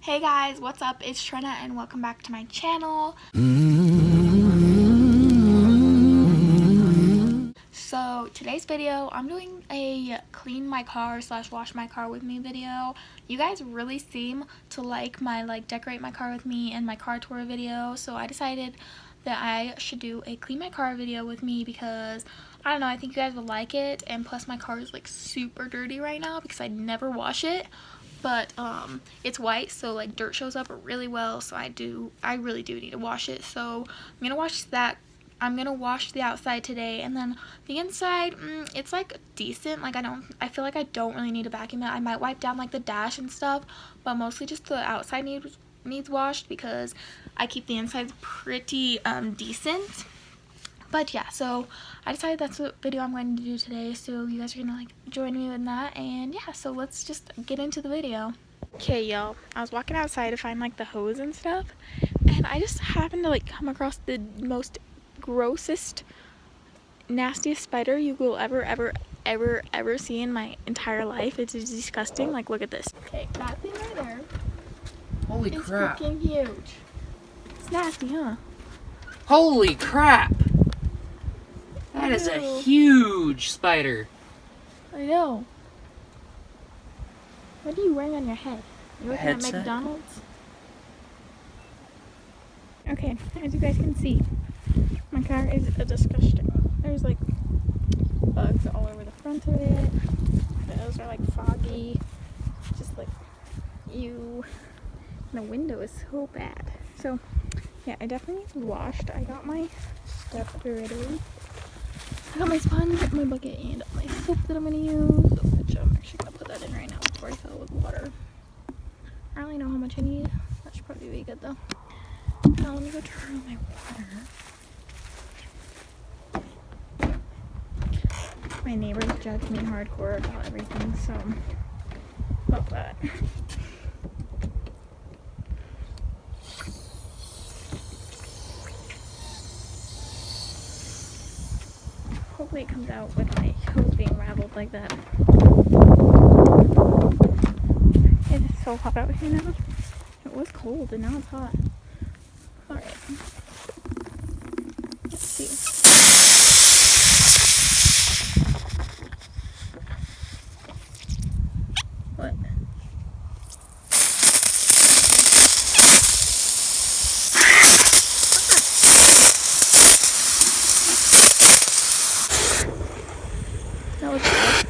Hey guys, what's up? It's Trina and welcome back to my channel. So today's video, I'm doing a clean my car / wash my car with me video. You guys really seem to like my decorate my car with me and my car tour video, so I decided that I should do a clean my car video with me because I don't know, I think you guys would like it, and plus my car is like super dirty right now because I never wash it. But it's white, so like dirt shows up really well, so I really do need to wash it. So I'm gonna wash that. I'm gonna wash the outside today, and then the inside, it's like decent. Like I feel like I don't really need to vacuum it. I might wipe down like the dash and stuff, but mostly just the outside needs washed because I keep the insides pretty decent. But yeah, so I decided that's what video I'm going to do today, so you guys are gonna like join me in that, and yeah, so let's just get into the video. Okay, y'all, I was walking outside to find like the hose and stuff, and I just happened to like come across the most grossest, nastiest spider you will ever see in my entire life. It's disgusting. Like, look at this. Okay, that thing right there. Holy crap. It's freaking huge. It's nasty, huh? Holy crap! That is a huge spider. I know. What are you wearing on your head? You working at McDonald's? Okay, as you guys can see, my car is disgusting. There's like bugs all over the front of it. Those are like foggy. Just like, ew. And the window is so bad. So, yeah, I definitely need to be washed. I got my stuff ready. I got my sponge, my bucket, and my soap that I'm going to use, which I'm actually going to put that in right now before I fill it with water. I don't really know how much I need. That should probably be good though. Now let me go turn on my water. My neighbors judge me hardcore about everything, so fuck that. Hopefully it comes out with my hose being raveled like that. It is so hot out here now. It was cold and now it's hot. Alright. Let's see. What? That was bad.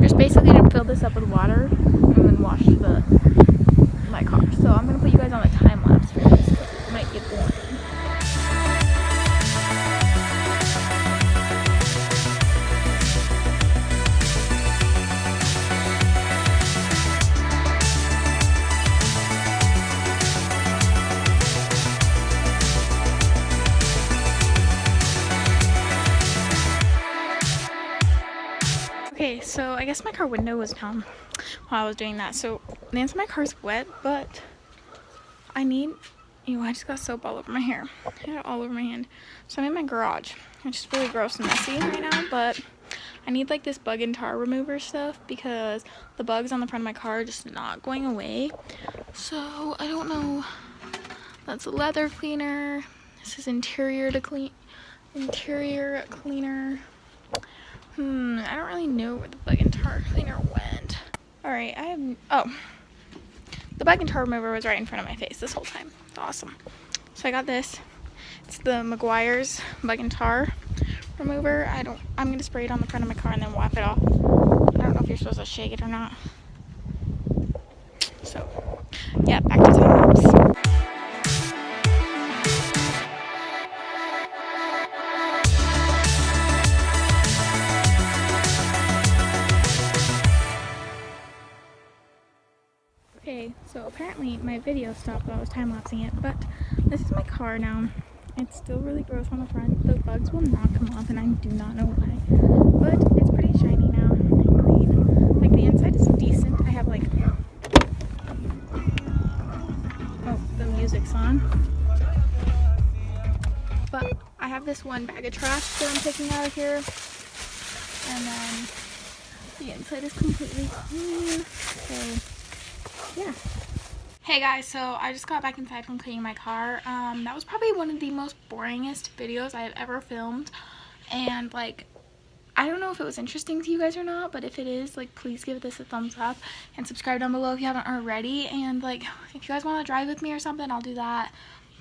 Just basically to fill this up with water and then wash my car. So I'm gonna put you guys on a time lapse for this because it might get boring. Okay, so I guess my car window was down while I was doing that. So the inside of my car is wet, but I need, I just got soap all over my hair. I got it all over my hand. So I'm in my garage, which is really gross and messy right now, but I need like this bug and tar remover stuff because the bugs on the front of my car are just not going away. So I don't know. That's a leather cleaner. This is interior cleaner. I don't really know where the bug and tar cleaner went. Alright, the bug and tar remover was right in front of my face this whole time. It's awesome. So I got this. It's the Meguiar's bug and tar remover. I'm gonna spray it on the front of my car and then wipe it off. I don't know if you're supposed to shake it or not. So, yeah, back to time lapse. Okay, so apparently my video stopped while I was time-lapsing it, but this is my car now. It's still really gross on the front. The bugs will not come off, and I do not know why. But it's pretty shiny now and clean. Like, the inside is decent. I have, like... Oh, the music's on. But I have this one bag of trash that I'm taking out of here. And then the inside is completely clean. So yeah. Hey guys, so I just got back inside from cleaning my car. That was probably one of the most boringest videos I have ever filmed. And like, I don't know if it was interesting to you guys or not, but if it is, like, please give this a thumbs up and subscribe down below if you haven't already. And like, if you guys want to drive with me or something, I'll do that.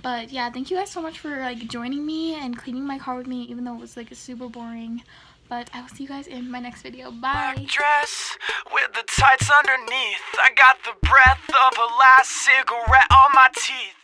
But yeah, thank you guys so much for like joining me and cleaning my car with me, even though it was like super boring. But I will see you guys in my next video. Bye. Black dress with the tights underneath. I got the breath of a last cigarette on my teeth.